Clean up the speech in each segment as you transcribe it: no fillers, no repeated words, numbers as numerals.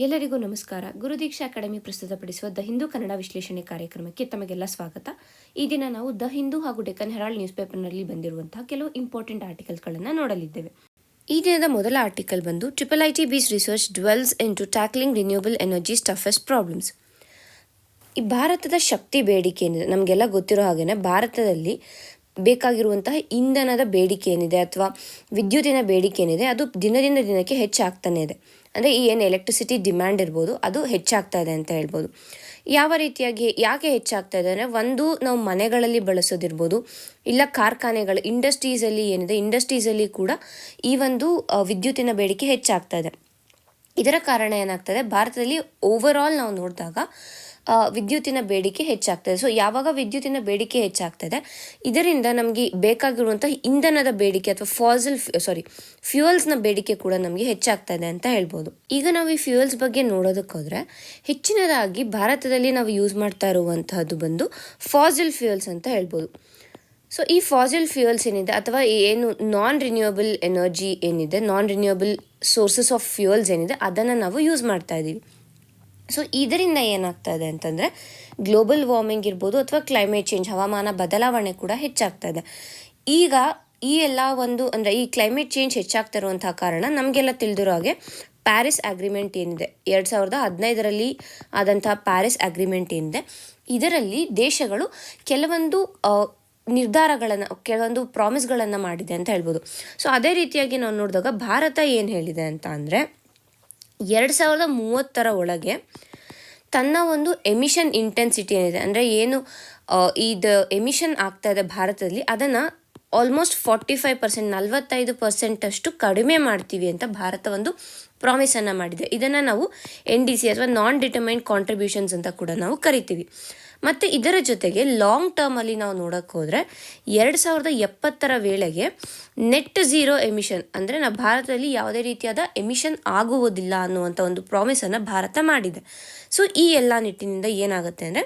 ಎಲ್ಲರಿಗೂ ನಮಸ್ಕಾರ. ಗುರುದೀಕ್ಷಾ ಅಕಾಡೆಮಿ ಪ್ರಸ್ತುತಪಡಿಸುವ ದ ಹಿಂದೂ ಕನ್ನಡ ವಿಶ್ಲೇಷಣೆ ಕಾರ್ಯಕ್ರಮಕ್ಕೆ ತಮಗೆಲ್ಲ ಸ್ವಾಗತ. ಈ ದಿನ ನಾವು ದ ಹಿಂದೂ ಹಾಗೂ ಡೆಕ್ಕನ್ ಹೆರಾಲ್ಡ್ ನ್ಯೂಸ್ ಪೇಪರ್ನಲ್ಲಿ ಬಂದಿರುವಂತಹ ಕೆಲವು ಇಂಪಾರ್ಟೆಂಟ್ ಆರ್ಟಿಕಲ್ಸ್ಗಳನ್ನು ನೋಡಲಿದ್ದೇವೆ. ಈ ದಿನದ ಮೊದಲ ಆರ್ಟಿಕಲ್ ಬಂದು IIIT B's research dwells into tackling renewable energy's toughest problems. ಈ ಭಾರತದ ಶಕ್ತಿ ಬೇಡಿಕೆ ಏನಿದೆ, ನಮಗೆಲ್ಲ ಗೊತ್ತಿರೋ ಹಾಗೆಯೇ ಭಾರತದಲ್ಲಿ ಬೇಕಾಗಿರುವಂತಹ ಇಂಧನದ ಬೇಡಿಕೆ ಏನಿದೆ ಅಥವಾ ವಿದ್ಯುತ್ತಿನ ಬೇಡಿಕೆ ಏನಿದೆ ಅದು ದಿನದಿಂದ ದಿನಕ್ಕೆ ಹೆಚ್ಚಾಗ್ತಾನೆ ಇದೆ. ಅಂದರೆ ಈ ಏನು ಎಲೆಕ್ಟ್ರಿಸಿಟಿ ಡಿಮ್ಯಾಂಡ್ ಇರ್ಬೋದು ಅದು ಹೆಚ್ಚಾಗ್ತಾ ಇದೆ ಅಂತ ಹೇಳ್ಬೋದು. ಯಾವ ರೀತಿಯಾಗಿ ಯಾಕೆ ಹೆಚ್ಚಾಗ್ತಾ ಇದೆ ಅಂದರೆ, ಒಂದು ನಾವು ಮನೆಗಳಲ್ಲಿ ಬಳಸೋದಿರ್ಬೋದು, ಇಲ್ಲ ಕಾರ್ಖಾನೆಗಳು ಇಂಡಸ್ಟ್ರೀಸಲ್ಲಿ ಕೂಡ ಈ ಒಂದು ವಿದ್ಯುತ್ತಿನ ಬೇಡಿಕೆ ಹೆಚ್ಚಾಗ್ತಾ ಇದೆ. ಇದರ ಕಾರಣ ಏನಾಗ್ತದೆ, ಭಾರತದಲ್ಲಿ ಓವರಾಲ್ ನಾವು ನೋಡಿದಾಗ ವಿದ್ಯುತ್ತಿನ ಬೇಡಿಕೆ ಹೆಚ್ಚಾಗ್ತದೆ. ಸೊ ಯಾವಾಗ ವಿದ್ಯುತ್ತಿನ ಬೇಡಿಕೆ ಹೆಚ್ಚಾಗ್ತದೆ, ಇದರಿಂದ ನಮಗೆ ಬೇಕಾಗಿರುವಂಥ ಇಂಧನದ ಬೇಡಿಕೆ ಅಥವಾ ಫ್ಯೂಯಲ್ಸ್ನ ಬೇಡಿಕೆ ಕೂಡ ನಮಗೆ ಹೆಚ್ಚಾಗ್ತಾ ಇದೆ ಅಂತ ಹೇಳ್ಬೋದು. ಈಗ ನಾವು ಈ ಫ್ಯೂಯಲ್ಸ್ ಬಗ್ಗೆ ನೋಡೋದಕ್ಕೋದ್ರೆ, ಹೆಚ್ಚಿನದಾಗಿ ಭಾರತದಲ್ಲಿ ನಾವು ಯೂಸ್ ಮಾಡ್ತಾ ಇರುವಂತಹದ್ದು ಬಂದು ಫಾಸಿಲ್ ಫ್ಯೂಯಲ್ಸ್ ಅಂತ ಹೇಳ್ಬೋದು. ಸೊ ಈ ಫಾಸಿಲ್ ಫ್ಯೂಯಲ್ಸ್ ಏನಿದೆ ಅಥವಾ ಏನು ನಾನ್ ರಿನ್ಯೂಯಬಲ್ ಎನರ್ಜಿ ಏನಿದೆ, ನಾನ್ ರಿನ್ಯೂಯಬಲ್ ಸೋರ್ಸಸ್ ಆಫ್ ಫ್ಯೂಯಲ್ಸ್ ಏನಿದೆ ಅದನ್ನು ನಾವು ಯೂಸ್ ಮಾಡ್ತಾ ಇದ್ದೀವಿ. ಸೊ ಇದರಿಂದ ಏನಾಗ್ತಾ ಇದೆ ಅಂತಂದರೆ, ಗ್ಲೋಬಲ್ ವಾರ್ಮಿಂಗ್ ಇರ್ಬೋದು ಅಥವಾ ಕ್ಲೈಮೇಟ್ ಚೇಂಜ್, ಹವಾಮಾನ ಬದಲಾವಣೆ ಕೂಡ ಹೆಚ್ಚಾಗ್ತಾ ಇದೆ. ಈಗ ಈ ಎಲ್ಲ ಅಂದರೆ ಈ ಕ್ಲೈಮೇಟ್ ಚೇಂಜ್ ಹೆಚ್ಚಾಗ್ತಾ ಇರುವಂತಹ ಕಾರಣ ನಮಗೆಲ್ಲ ತಿಳಿದಿರೋ ಹಾಗೆ ಪ್ಯಾರಿಸ್ ಅಗ್ರಿಮೆಂಟ್ ಏನಿದೆ 2015ರಲ್ಲಿ ಆದಂತಹ ಪ್ಯಾರಿಸ್ ಅಗ್ರಿಮೆಂಟ್ ಏನಿದೆ, ಇದರಲ್ಲಿ ದೇಶಗಳು ಕೆಲವೊಂದು ಕೆಲವೊಂದು ಪ್ರಾಮಿಸ್ಗಳನ್ನು ಮಾಡಿದೆ ಅಂತ ಹೇಳ್ಬೋದು. ಸೊ ಅದೇ ರೀತಿಯಾಗಿ ನಾವು ನೋಡಿದಾಗ ಭಾರತ ಏನು ಹೇಳಿದೆ ಅಂತ ಅಂದರೆ, 2030 ಒಳಗೆ ತನ್ನ ಒಂದು ಎಮಿಷನ್ ಇಂಟೆನ್ಸಿಟಿ ಏನಿದೆ, ಅಂದರೆ ಏನು ಇದು ಎಮಿಷನ್ ಆಗ್ತಾ ಇದೆ ಭಾರತದಲ್ಲಿ, ಅದನ್ನು ಆಲ್ಮೋಸ್ಟ್ 45% ಅಷ್ಟು ಕಡಿಮೆ ಮಾಡ್ತೀವಿ ಅಂತ ಭಾರತ ಒಂದು ಪ್ರಾಮಿಸನ್ನು ಮಾಡಿದೆ. ಇದನ್ನು ನಾವು NDC ಅಥವಾ ನಾನ್ ಡಿಟರ್ಮೈನ್ಡ್ ಕಾಂಟ್ರಿಬ್ಯೂಷನ್ಸ್ ಅಂತ ಕೂಡ ನಾವು ಕರಿತೀವಿ. ಮತ್ತು ಇದರ ಜೊತೆಗೆ ಲಾಂಗ್ ಟರ್ಮಲ್ಲಿ ನಾವು ನೋಡೋಕ್ಕೆ ಹೋದರೆ 2070 ವೇಳೆಗೆ ನೆಟ್ ಝೀರೋ ಎಮಿಷನ್, ಅಂದರೆ ನಾವು ಭಾರತದಲ್ಲಿ ಯಾವುದೇ ರೀತಿಯಾದ ಎಮಿಷನ್ ಆಗುವುದಿಲ್ಲ ಅನ್ನುವಂಥ ಒಂದು ಪ್ರಾಮಿಸನ್ನು ಭಾರತ ಮಾಡಿದೆ. ಸೊ ಈ ಎಲ್ಲ ನಿಟ್ಟಿನಿಂದ ಏನಾಗುತ್ತೆ ಅಂದರೆ,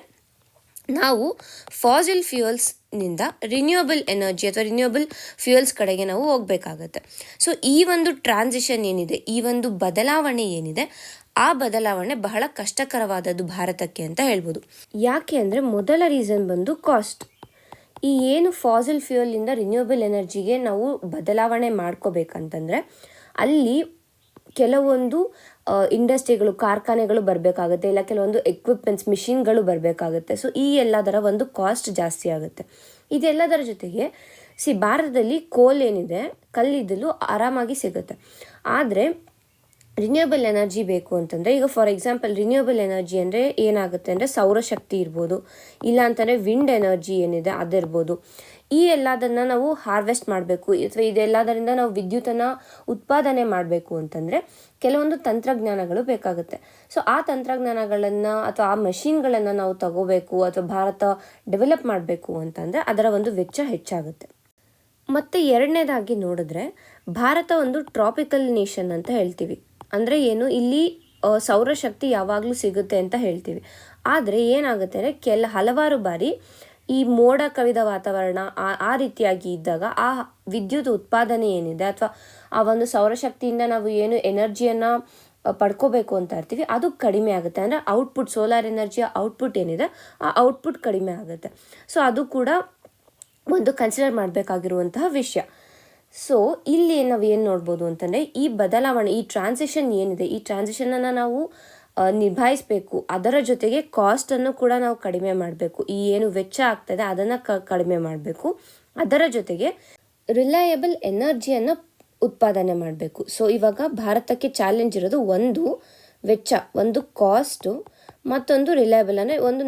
ನಾವು ಫಾಸಿಲ್ ಫ್ಯೂಯಲ್ಸ್ನಿಂದ ರಿನ್ಯೂಯಬಲ್ ಎನರ್ಜಿ ಅಥವಾ ರಿನ್ಯೂಯಬಲ್ ಫ್ಯೂಯಲ್ಸ್ ಕಡೆಗೆ ನಾವು ಹೋಗಬೇಕಾಗತ್ತೆ. ಸೊ ಈ ಒಂದು ಟ್ರಾನ್ಸಿಷನ್ ಏನಿದೆ, ಈ ಒಂದು ಬದಲಾವಣೆ ಏನಿದೆ, ಆ ಬದಲಾವಣೆ ಬಹಳ ಕಷ್ಟಕರವಾದದ್ದು ಭಾರತಕ್ಕೆ ಅಂತ ಹೇಳ್ಬೋದು. ಯಾಕೆ ಅಂದರೆ, ಮೊದಲ ರೀಸನ್ ಬಂದು ಕಾಸ್ಟ್. ಈ ಏನು ಫಾಸಿಲ್ ಫ್ಯೂಯಲಿಂದ ರಿನ್ಯೂಯಬಲ್ ಎನರ್ಜಿಗೆ ನಾವು ಬದಲಾವಣೆ ಮಾಡ್ಕೋಬೇಕಂತಂದರೆ, ಅಲ್ಲಿ ಕೆಲವೊಂದು ಇಂಡಸ್ಟ್ರಿಗಳು, ಕಾರ್ಖಾನೆಗಳು ಬರಬೇಕಾಗುತ್ತೆ, ಇಲ್ಲ ಕೆಲವೊಂದು ಎಕ್ವಿಪ್ಮೆಂಟ್ಸ್, ಮಿಷಿನ್ಗಳು ಬರಬೇಕಾಗುತ್ತೆ. ಸೊ ಈ ಎಲ್ಲದರ ಒಂದು ಕಾಸ್ಟ್ ಜಾಸ್ತಿ ಆಗುತ್ತೆ. ಇದೆಲ್ಲದರ ಜೊತೆಗೆ ಭಾರತದಲ್ಲಿ ಕೋಲ್ ಏನಿದೆ, ಕಲ್ಲಿದ್ದಲು ಆರಾಮಾಗಿ ಸಿಗುತ್ತೆ. ಆದರೆ ರಿನ್ಯೂಯಬಲ್ ಎನರ್ಜಿ ಬೇಕು ಅಂತಂದರೆ, ಈಗ ಫಾರ್ ಎಕ್ಸಾಂಪಲ್ ರಿನ್ಯೂಯಬಲ್ ಎನರ್ಜಿ ಅಂದರೆ ಏನಾಗುತ್ತೆ ಅಂದರೆ, ಸೌರಶಕ್ತಿ ಇರ್ಬೋದು, ಇಲ್ಲ ಅಂತಂದರೆ ವಿಂಡ್ ಎನರ್ಜಿ ಏನಿದೆ ಅದಿರ್ಬೋದು. ಈ ಎಲ್ಲದನ್ನು ನಾವು ಹಾರ್ವೆಸ್ಟ್ ಮಾಡಬೇಕು ಅಥವಾ ಇದೆಲ್ಲದರಿಂದ ನಾವು ವಿದ್ಯುತ್ತನ್ನು ಉತ್ಪಾದನೆ ಮಾಡಬೇಕು ಅಂತಂದರೆ ಕೆಲವೊಂದು ತಂತ್ರಜ್ಞಾನಗಳು ಬೇಕಾಗುತ್ತೆ. ಸೊ ಆ ತಂತ್ರಜ್ಞಾನಗಳನ್ನು ಅಥವಾ ಆ ಮಷೀನ್ಗಳನ್ನು ನಾವು ತಗೋಬೇಕು ಅಥವಾ ಭಾರತ ಡೆವಲಪ್ ಮಾಡಬೇಕು ಅಂತಂದರೆ ಅದರ ಒಂದು ವೆಚ್ಚ ಹೆಚ್ಚಾಗುತ್ತೆ. ಮತ್ತು ಎರಡನೇದಾಗಿ ನೋಡಿದ್ರೆ, ಭಾರತ ಒಂದು ಟ್ರಾಪಿಕಲ್ ನೇಷನ್ ಅಂತ ಹೇಳ್ತೀವಿ. ಅಂದರೆ ಏನು, ಇಲ್ಲಿ ಸೌರಶಕ್ತಿ ಯಾವಾಗಲೂ ಸಿಗುತ್ತೆ ಅಂತ ಹೇಳ್ತೀವಿ. ಆದರೆ ಏನಾಗುತ್ತೆ ಅಂದರೆ, ಹಲವಾರು ಬಾರಿ ಈ ಮೋಡ ಕವಿದ ವಾತಾವರಣ ಆ ರೀತಿಯಾಗಿ ಇದ್ದಾಗ ಆ ವಿದ್ಯುತ್ ಉತ್ಪಾದನೆ ಏನಿದೆ ಅಥವಾ ಆ ಒಂದು ಸೌರಶಕ್ತಿಯಿಂದ ನಾವು ಏನು ಎನರ್ಜಿಯನ್ನು ಪಡ್ಕೋಬೇಕು ಅಂತ ಇರ್ತೀವಿ ಅದು ಕಡಿಮೆ ಆಗುತ್ತೆ. ಅಂದರೆ ಔಟ್ಪುಟ್, ಸೋಲಾರ್ ಎನರ್ಜಿಯ ಔಟ್ಪುಟ್ ಏನಿದೆ ಆ ಔಟ್ಪುಟ್ ಕಡಿಮೆ ಆಗುತ್ತೆ. ಸೊ ಅದು ಕೂಡ ಒಂದು ಕನ್ಸಿಡರ್ ಮಾಡಬೇಕಾಗಿರುವಂತಹ ವಿಷಯ. ಸೊ ಇಲ್ಲಿ ನಾವು ಏನು ನೋಡ್ಬೋದು ಅಂತಂದರೆ, ಈ ಬದಲಾವಣೆ, ಈ ಟ್ರಾನ್ಸಿಷನ್ ಏನಿದೆ, ಈ ಟ್ರಾನ್ಸಿಷನನ್ನು ನಾವು ನಿಭಾಯಿಸಬೇಕು. ಅದರ ಜೊತೆಗೆ ಕಾಸ್ಟನ್ನು ಕೂಡ ನಾವು ಕಡಿಮೆ ಮಾಡಬೇಕು. ಈ ಏನು ವೆಚ್ಚ ಆಗ್ತದೆ ಅದನ್ನು ಕಡಿಮೆ ಮಾಡಬೇಕು. ಅದರ ಜೊತೆಗೆ ರಿಲಯಬಲ್ ಎನರ್ಜಿಯನ್ನು ಉತ್ಪಾದನೆ ಮಾಡಬೇಕು. ಸೊ ಇವಾಗ ಭಾರತಕ್ಕೆ ಚಾಲೆಂಜ್ ಇರೋದು ಒಂದು ವೆಚ್ಚ, ಒಂದು ಕಾಸ್ಟು, ಮತ್ತೊಂದು ರಿಲಯಬಲ್ ಅಂದರೆ ಒಂದು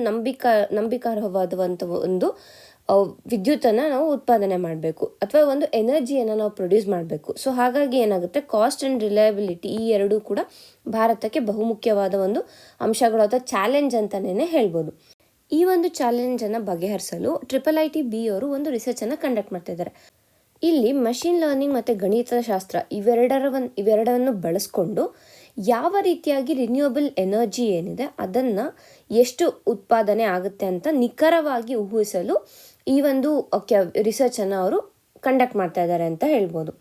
ನಂಬಿಕಾರ್ಹವಾದಂಥ ಒಂದು ವಿದ್ಯುತ್ತನ್ನು ನಾವು ಉತ್ಪಾದನೆ ಮಾಡಬೇಕು ಅಥವಾ ಒಂದು ಎನರ್ಜಿಯನ್ನು ನಾವು ಪ್ರೊಡ್ಯೂಸ್ ಮಾಡಬೇಕು. ಸೊ ಹಾಗಾಗಿ ಏನಾಗುತ್ತೆ, ಕಾಸ್ಟ್ ಆ್ಯಂಡ್ ರಿಲಯಬಿಲಿಟಿ ಈ ಎರಡೂ ಕೂಡ ಭಾರತಕ್ಕೆ ಬಹುಮುಖ್ಯವಾದ ಒಂದು ಅಂಶಗಳು ಅಥವಾ ಚಾಲೆಂಜ್ ಅಂತಲೇ ಹೇಳ್ಬೋದು. ಈ ಒಂದು ಚಾಲೆಂಜನ್ನು ಬಗೆಹರಿಸಲು IIIT ಬಿ ಅವರು ಒಂದು ರಿಸರ್ಚನ್ನು ಕಂಡಕ್ಟ್ ಮಾಡ್ತಿದ್ದಾರೆ. ಇಲ್ಲಿ ಮಷಿನ್ ಲರ್ನಿಂಗ್ ಮತ್ತು ಗಣಿತಶಾಸ್ತ್ರ ಇವೆರಡನ್ನು ಬಳಸ್ಕೊಂಡು ಯಾವ ರೀತಿಯಾಗಿ ರಿನ್ಯೂಯಬಲ್ ಎನರ್ಜಿ ಏನಿದೆ ಅದನ್ನು ಎಷ್ಟು ಉತ್ಪಾದನೆ ಆಗುತ್ತೆ ಅಂತ ನಿಖರವಾಗಿ ಊಹಿಸಲು ಈ ಒಂದು ರಿಸರ್ಚನ್ನು ಅವರು ಕಂಡಕ್ಟ್ ಮಾಡ್ತಾ ಇದ್ದಾರೆ ಅಂತ ಹೇಳ್ಬೋದು.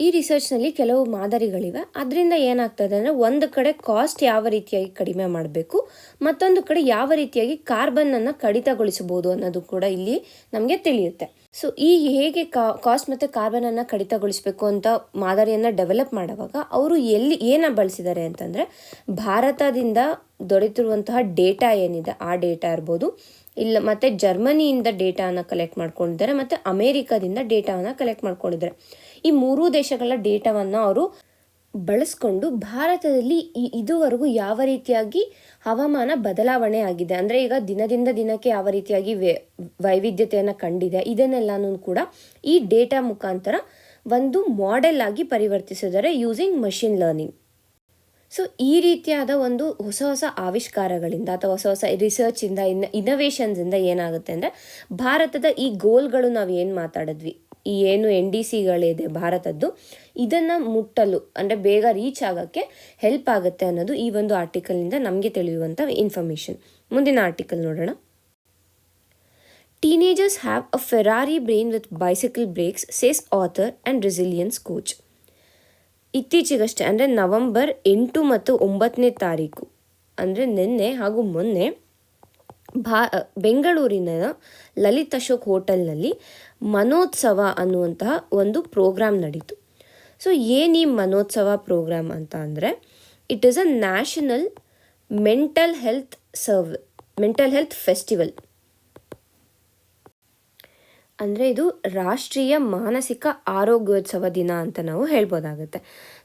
ಈ ರಿಸರ್ಚ್ನಲ್ಲಿ ಕೆಲವು ಮಾದರಿಗಳಿವೆ. ಅದರಿಂದ ಏನಾಗ್ತದೆ ಅಂದರೆ ಒಂದು ಕಡೆ ಕಾಸ್ಟ್ ಯಾವ ರೀತಿಯಾಗಿ ಕಡಿಮೆ ಮಾಡಬೇಕು, ಮತ್ತೊಂದು ಕಡೆ ಯಾವ ರೀತಿಯಾಗಿ ಕಾರ್ಬನ್ನನ್ನು ಕಡಿತಗೊಳಿಸಬಹುದು ಅನ್ನೋದು ಕೂಡ ಇಲ್ಲಿ ನಮಗೆ ತಿಳಿಯುತ್ತೆ. ಸೊ ಈ ಹೇಗೆ ಕಾಸ್ಟ್ ಮತ್ತು ಕಾರ್ಬನನ್ನು ಕಡಿತಗೊಳಿಸಬೇಕು ಅಂತ ಮಾದರಿಯನ್ನು ಡೆವಲಪ್ ಮಾಡುವಾಗ ಅವರು ಏನ ಬಳಸಿದ್ದಾರೆ ಅಂತಂದರೆ ಭಾರತದಿಂದ ದೊರೆತಿರುವಂತಹ ಡೇಟಾ ಏನಿದೆ ಆ ಡೇಟಾ ಇರ್ಬೋದು, ಇಲ್ಲ ಮತ್ತು ಜರ್ಮನಿಯಿಂದ ಡೇಟಾವನ್ನು ಕಲೆಕ್ಟ್ ಮಾಡ್ಕೊಂಡಿದ್ದಾರೆ, ಮತ್ತು ಅಮೇರಿಕಾದಿಂದ ಡೇಟಾವನ್ನು ಕಲೆಕ್ಟ್ ಮಾಡ್ಕೊಂಡಿದ್ದಾರೆ. ಈ ಮೂರೂ ದೇಶಗಳ ಡೇಟಾವನ್ನು ಅವರು ಬಳಸ್ಕೊಂಡು ಭಾರತದಲ್ಲಿ ಇದುವರೆಗೂ ಯಾವ ರೀತಿಯಾಗಿ ಹವಾಮಾನ ಬದಲಾವಣೆ ಆಗಿದೆ, ಅಂದರೆ ಈಗ ದಿನದಿಂದ ದಿನಕ್ಕೆ ಯಾವ ರೀತಿಯಾಗಿ ವೈವಿಧ್ಯತೆಯನ್ನು ಕಂಡಿದೆ, ಇದನ್ನೆಲ್ಲನೂ ಕೂಡ ಈ ಡೇಟಾ ಮುಖಾಂತರ ಒಂದು ಮಾಡೆಲ್ ಆಗಿ ಪರಿವರ್ತಿಸಿದ್ದಾರೆ ಯೂಸಿಂಗ್ ಮಷಿನ್ ಲರ್ನಿಂಗ್. ಸೊ ಈ ರೀತಿಯಾದ ಒಂದು ಹೊಸ ಹೊಸ ಆವಿಷ್ಕಾರಗಳಿಂದ ಅಥವಾ ಹೊಸ ಹೊಸ ರಿಸರ್ಚಿಂದ ಇನೋವೇಷನ್ಸಿಂದ ಏನಾಗುತ್ತೆ ಅಂದರೆ ಭಾರತದ ಈ ಗೋಲ್ಗಳು ನಾವು ಏನು ಮಾತಾಡಿದ್ವಿ, ಈ ಏನು NDCಗಳಿದೆ ಭಾರತದ್ದು, ಇದನ್ನು ಮುಟ್ಟಲು ಅಂದರೆ ಬೇಗ ರೀಚ್ ಆಗೋಕ್ಕೆ ಹೆಲ್ಪ್ ಆಗುತ್ತೆ ಅನ್ನೋದು ಈ ಒಂದು ಆರ್ಟಿಕಲ್ನಿಂದ ನಮಗೆ ತಿಳಿಯುವಂಥ ಇನ್ಫಾರ್ಮೇಷನ್. ಮುಂದಿನ ಆರ್ಟಿಕಲ್ ನೋಡೋಣ. Teenagers have a Ferrari brain with bicycle brakes says author and resilience coach. ಇತ್ತೀಚೆಗಷ್ಟೇ ಅಂದರೆ ನವೆಂಬರ್ 8 ಮತ್ತು 9 ಅಂದರೆ ನಿನ್ನೆ ಹಾಗೂ ಮೊನ್ನೆ ಬೆಂಗಳೂರಿನ ಲಲಿತ್ ಅಶೋಕ್ ಹೋಟೆಲ್ನಲ್ಲಿ ಮನೋತ್ಸವ ಅನ್ನುವಂತಹ ಒಂದು ಪ್ರೋಗ್ರಾಮ್ ನಡೀತು. ಸೊ ಏನು ಈ ಮನೋತ್ಸವ ಪ್ರೋಗ್ರಾಮ್ ಅಂತ ಅಂದರೆ it is a national mental health festival. ಅಂದರೆ ಇದು ರಾಷ್ಟ್ರೀಯ ಮಾನಸಿಕ ಆರೋಗ್ಯೋತ್ಸವ ದಿನ ಅಂತ ನಾವು ಹೇಳ್ಬೋದಾಗುತ್ತೆ.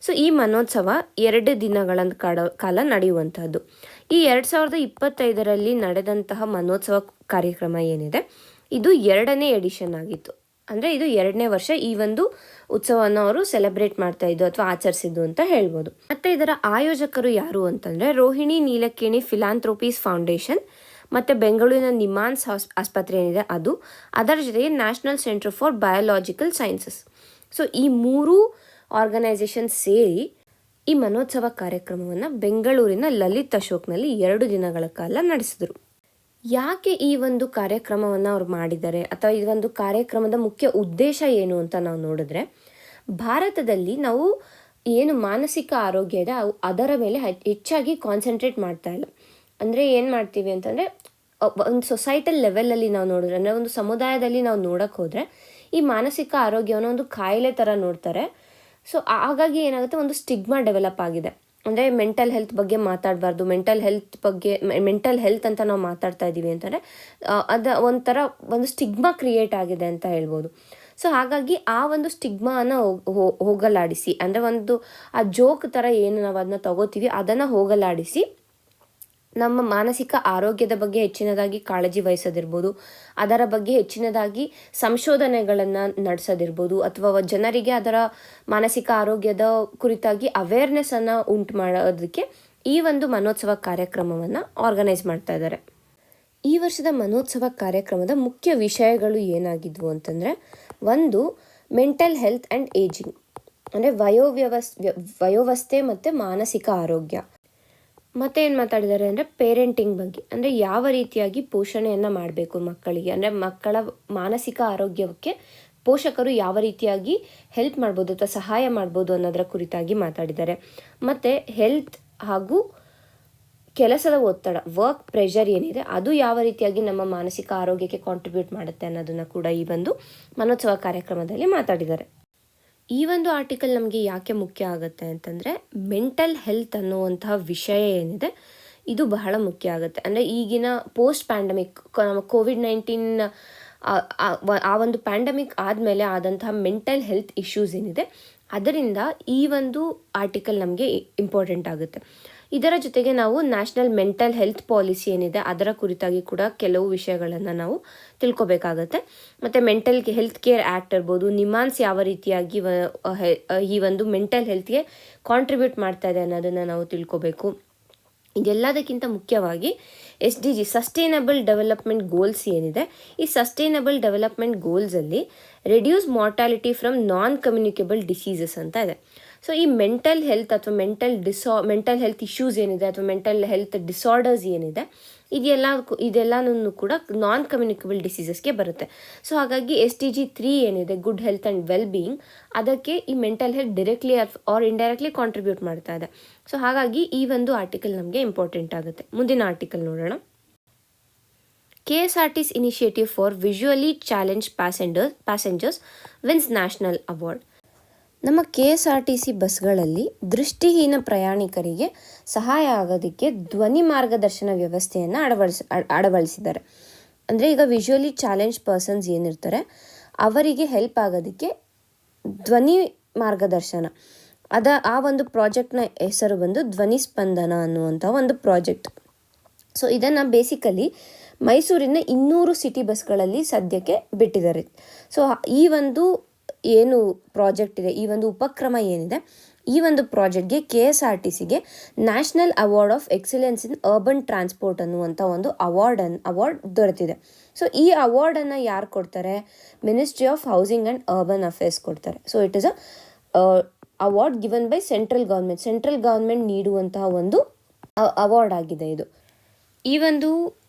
ಸೊ ಈ ಮನೋತ್ಸವ 2 ದಿನಗಳ ಕಾಲ ನಡೆಯುವಂತಹದ್ದು. ಈ 2025ರಲ್ಲಿ ನಡೆದಂತಹ ಮನೋತ್ಸವ ಕಾರ್ಯಕ್ರಮ ಏನಿದೆ ಇದು 2ನೇ ಎಡಿಷನ್ ಆಗಿತ್ತು. ಅಂದರೆ ಇದು 2ನೇ ವರ್ಷ ಈ ಒಂದು ಉತ್ಸವವನ್ನು ಅವರು ಸೆಲೆಬ್ರೇಟ್ ಮಾಡ್ತಾ ಇದ್ದು ಅಥವಾ ಆಚರಿಸಿದ್ದು ಅಂತ ಹೇಳ್ಬೋದು. ಮತ್ತು ಇದರ ಆಯೋಜಕರು ಯಾರು ಅಂತಂದರೆ ರೋಹಿಣಿ ನೀಲಕೇಣಿ ಫಿಲಾಂಥ್ರೋಪೀಸ್ ಫೌಂಡೇಶನ್ ಮತ್ತು ಬೆಂಗಳೂರಿನ ನಿಮಾನ್ಸ್ ಆಸ್ಪತ್ರೆ ಏನಿದೆ ಅದು, ಅದರ ಜೊತೆಗೆ national centre for biological sciences. So ಈ 3 ಆರ್ಗನೈಸೇಷನ್ ಸೇರಿ ಈ ಮನೋತ್ಸವ ಕಾರ್ಯಕ್ರಮವನ್ನು ಬೆಂಗಳೂರಿನ ಲಲಿತ್ ಅಶೋಕ್ನಲ್ಲಿ 2 ದಿನಗಳ ಕಾಲ ನಡೆಸಿದರು. ಯಾಕೆ ಈ ಒಂದು ಕಾರ್ಯಕ್ರಮವನ್ನು ಅವ್ರು ಮಾಡಿದ್ದಾರೆ ಅಥವಾ ಈ ಒಂದು ಕಾರ್ಯಕ್ರಮದ ಮುಖ್ಯ ಉದ್ದೇಶ ಏನು ಅಂತ ನಾವು ನೋಡಿದ್ರೆ, ಭಾರತದಲ್ಲಿ ನಾವು ಏನು ಮಾನಸಿಕ ಆರೋಗ್ಯ ಇದೆ ಅದರ ಮೇಲೆ ಹೆಚ್ಚಾಗಿ ಕಾನ್ಸಂಟ್ರೇಟ್ ಮಾಡ್ತಾ ಇಲ್ಲ. ಅಂದರೆ ಏನು ಮಾಡ್ತೀವಿ ಅಂತಂದರೆ ಒಂದು ಸೊಸೈಟಲ್ ಲೆವೆಲಲ್ಲಿ ನಾವು ನೋಡಿದ್ರೆ, ಅಂದರೆ ಒಂದು ಸಮುದಾಯದಲ್ಲಿ ನಾವು ನೋಡೋಕ್ಕೆ ಹೋದರೆ ಈ ಮಾನಸಿಕ ಆರೋಗ್ಯವನ್ನು ಒಂದು ಕಾಯಿಲೆ ಥರ ನೋಡ್ತಾರೆ. ಸೊ ಹಾಗಾಗಿ ಏನಾಗುತ್ತೆ, ಒಂದು ಸ್ಟಿಗ್ಮಾ ಡೆವಲಪ್ ಆಗಿದೆ. ಅಂದರೆ ಮೆಂಟಲ್ ಹೆಲ್ತ್ ಬಗ್ಗೆ ಮಾತಾಡಬಾರ್ದು, ಮೆಂಟಲ್ ಹೆಲ್ತ್ ಅಂತ ನಾವು ಮಾತಾಡ್ತಾ ಇದ್ದೀವಿ ಅಂತಂದರೆ ಅದು ಒಂದು ಸ್ಟಿಗ್ಮಾ ಕ್ರಿಯೇಟ್ ಆಗಿದೆ ಅಂತ ಹೇಳ್ಬೋದು. ಸೊ ಹಾಗಾಗಿ ಆ ಒಂದು ಸ್ಟಿಗ್ಮಾನ ಹೋಗಲಾಡಿಸಿ, ಅಂದರೆ ಒಂದು ಆ ಜೋಕ್ ಥರ ಏನು ನಾವು ಅದನ್ನ ತಗೋತೀವಿ ಅದನ್ನು ಹೋಗಲಾಡಿಸಿ ನಮ್ಮ ಮಾನಸಿಕ ಆರೋಗ್ಯದ ಬಗ್ಗೆ ಹೆಚ್ಚಿನದಾಗಿ ಕಾಳಜಿ ವಹಿಸೋದಿರ್ಬೋದು, ಅದರ ಬಗ್ಗೆ ಹೆಚ್ಚಿನದಾಗಿ ಸಂಶೋಧನೆಗಳನ್ನು ನಡೆಸೋದಿರ್ಬೋದು, ಅಥವಾ ಜನರಿಗೆ ಅದರ ಮಾನಸಿಕ ಆರೋಗ್ಯದ ಕುರಿತಾಗಿ ಅವೇರ್ನೆಸ್ಸನ್ನು ಉಂಟು ಮಾಡೋದಕ್ಕೆ ಈ ಒಂದು ಮನೋತ್ಸವ ಕಾರ್ಯಕ್ರಮವನ್ನು ಆರ್ಗನೈಸ್ ಮಾಡ್ತಾ ಇದ್ದಾರೆ. ಈ ವರ್ಷದ ಮನೋತ್ಸವ ಕಾರ್ಯಕ್ರಮದ ಮುಖ್ಯ ವಿಷಯಗಳು ಏನಾಗಿದ್ವು ಅಂತಂದರೆ, ಒಂದು ಮೆಂಟಲ್ ಹೆಲ್ತ್ ಆ್ಯಂಡ್ ಏಜಿಂಗ್, ಅಂದರೆ ವಯೋವಸ್ಥೆ ಮತ್ತು ಮಾನಸಿಕ ಆರೋಗ್ಯ. ಮತ್ತು ಏನು ಮಾತಾಡಿದ್ದಾರೆ ಅಂದರೆ ಪೇರೆಂಟಿಂಗ್ ಬಗ್ಗೆ, ಅಂದರೆ ಯಾವ ರೀತಿಯಾಗಿ ಪೋಷಣೆಯನ್ನು ಮಾಡಬೇಕು ಮಕ್ಕಳಿಗೆ, ಅಂದರೆ ಮಕ್ಕಳ ಮಾನಸಿಕ ಆರೋಗ್ಯಕ್ಕೆ ಪೋಷಕರು ಯಾವ ರೀತಿಯಾಗಿ ಹೆಲ್ಪ್ ಮಾಡ್ಬೋದು ಅಥವಾ ಸಹಾಯ ಮಾಡ್ಬೋದು ಅನ್ನೋದರ ಕುರಿತಾಗಿ ಮಾತಾಡಿದ್ದಾರೆ. ಮತ್ತು ಹೆಲ್ತ್ ಹಾಗೂ ಕೆಲಸದ ಒತ್ತಡ, ವರ್ಕ್ ಪ್ರೆಷರ್ ಏನಿದೆ ಅದು ಯಾವ ರೀತಿಯಾಗಿ ನಮ್ಮ ಮಾನಸಿಕ ಆರೋಗ್ಯಕ್ಕೆ ಕಾಂಟ್ರಿಬ್ಯೂಟ್ ಮಾಡುತ್ತೆ ಅನ್ನೋದನ್ನು ಕೂಡ ಈ ಒಂದು ಮನೋತ್ಸವ ಕಾರ್ಯಕ್ರಮದಲ್ಲಿ ಮಾತಾಡಿದ್ದಾರೆ. ಈ ಒಂದು ಆರ್ಟಿಕಲ್ ನಮಗೆ ಯಾಕೆ ಮುಖ್ಯ ಆಗುತ್ತೆ ಅಂತಂದರೆ, ಮೆಂಟಲ್ ಹೆಲ್ತ್ ಅನ್ನುವಂತಹ ವಿಷಯ ಏನಿದೆ ಇದು ಬಹಳ ಮುಖ್ಯ ಆಗುತ್ತೆ. ಅಂದರೆ ಈಗಿನ ಪೋಸ್ಟ್ ಪ್ಯಾಂಡಮಿಕ್ COVID-19 ಆ ಒಂದು ಪ್ಯಾಂಡಮಿಕ್ ಆದಮೇಲೆ ಆದಂತಹ ಮೆಂಟಲ್ ಹೆಲ್ತ್ ಇಶ್ಯೂಸ್ ಏನಿದೆ ಅದರಿಂದ ಈ ಒಂದು ಆರ್ಟಿಕಲ್ ನಮಗೆ ಇಂಪಾರ್ಟೆಂಟ್ ಆಗುತ್ತೆ. ಇದರ ಜೊತೆಗೆ ನಾವು ನ್ಯಾಷನಲ್ ಮೆಂಟಲ್ ಹೆಲ್ತ್ ಪಾಲಿಸಿ ಏನಿದೆ ಅದರ ಕುರಿತಾಗಿ ಕೂಡ ಕೆಲವು ವಿಷಯಗಳನ್ನು ನಾವು ತಿಳ್ಕೊಬೇಕಾಗತ್ತೆ. ಮತ್ತು ಮೆಂಟಲ್ ಹೆಲ್ತ್ ಕೇರ್ ಆ್ಯಕ್ಟ್ ಇರ್ಬೋದು, ನಿಮಾನ್ಸ್ ಯಾವ ರೀತಿಯಾಗಿ ಈ ಒಂದು ಮೆಂಟಲ್ ಹೆಲ್ತ್ಗೆ ಕಾಂಟ್ರಿಬ್ಯೂಟ್ ಮಾಡ್ತಾ ಇದೆ ಅನ್ನೋದನ್ನು ನಾವು ತಿಳ್ಕೊಬೇಕು. ಇದೆಲ್ಲದಕ್ಕಿಂತ ಮುಖ್ಯವಾಗಿ SDG ಸಸ್ಟೈನಬಲ್ ಡೆವಲಪ್ಮೆಂಟ್ ಗೋಲ್ಸ್ ಏನಿದೆ, ಈ ಸಸ್ಟೈನಬಲ್ ಡೆವಲಪ್ಮೆಂಟ್ ಗೋಲ್ಸಲ್ಲಿ reduce mortality from non communicable diseases ಅಂತ ಇದೆ. ಸೊ ಈ ಮೆಂಟಲ್ ಹೆಲ್ತ್ ಅಥವಾ ಮೆಂಟಲ್ ಹೆಲ್ತ್ ಇಶ್ಯೂಸ್ ಏನಿದೆ ಅಥವಾ ಮೆಂಟಲ್ ಹೆಲ್ತ್ ಡಿಸಾರ್ಡರ್ಸ್ ಏನಿದೆ ಇದೆಲ್ಲನೂ ಕೂಡ ನಾನ್ ಕಮ್ಯುನಿಕಬಲ್ ಡಿಸೀಸಸ್ಗೆ ಬರುತ್ತೆ. ಸೊ ಹಾಗಾಗಿ SDG 3 ಏನಿದೆ, good health and well being, ಅದಕ್ಕೆ ಈ mental health directly R indirectly contribute ಮಾಡ್ತಾ ಇದೆ. ಸೊ ಹಾಗಾಗಿ ಈ ಒಂದು ಆರ್ಟಿಕಲ್ ನಮಗೆ ಇಂಪಾರ್ಟೆಂಟ್ ಆಗುತ್ತೆ. ಮುಂದಿನ ಆರ್ಟಿಕಲ್ ನೋಡೋಣ. KSRT's initiative for visually challenged passengers wins national award. ನಮ್ಮ KSRTC ಬಸ್ಗಳಲ್ಲಿ ದೃಷ್ಟಿಹೀನ ಪ್ರಯಾಣಿಕರಿಗೆ ಸಹಾಯ ಆಗೋದಕ್ಕೆ ಧ್ವನಿ ಮಾರ್ಗದರ್ಶನ ವ್ಯವಸ್ಥೆಯನ್ನು ಅಳವಡಿಸಿದ್ದಾರೆ. ಅಂದರೆ ಈಗ ವಿಜುವಲಿ ಚಾಲೆಂಜ್ ಪರ್ಸನ್ಸ್ ಏನಿರ್ತಾರೆ ಅವರಿಗೆ ಹೆಲ್ಪ್ ಆಗೋದಕ್ಕೆ ಧ್ವನಿ ಮಾರ್ಗದರ್ಶನ ಆ ಒಂದು ಪ್ರಾಜೆಕ್ಟ್ನ ಹೆಸರು ಬಂದು ಧ್ವನಿ ಸ್ಪಂದನ ಅನ್ನುವಂಥ ಒಂದು ಪ್ರಾಜೆಕ್ಟ್. ಸೊ ಇದನ್ನು ಬೇಸಿಕಲಿ ಮೈಸೂರಿನ 200 ಸಿಟಿ ಬಸ್ಗಳಲ್ಲಿ ಸದ್ಯಕ್ಕೆ ಬಿಟ್ಟಿದ್ದಾರೆ. ಸೊ ಈ ಒಂದು ಏನು ಪ್ರಾಜೆಕ್ಟ್ ಇದೆ, ಈ ಒಂದು ಉಪಕ್ರಮ ಏನಿದೆ, ಈ ಒಂದು ಪ್ರಾಜೆಕ್ಟ್ಗೆ KSRTCಗೆ national award of excellence in urban transport ಅನ್ನುವಂಥ ಒಂದು ಅವಾರ್ಡ್ ದೊರೆತಿದೆ. ಸೊ ಈ ಅವಾರ್ಡನ್ನು ಯಾರು ಕೊಡ್ತಾರೆ? Ministry of housing and urban affairs ಕೊಡ್ತಾರೆ. So it is award given by central government ನೀಡುವಂತಹ ಒಂದು ಅವಾರ್ಡ್ ಆಗಿದೆ ಇದು. ಈ ಒಂದು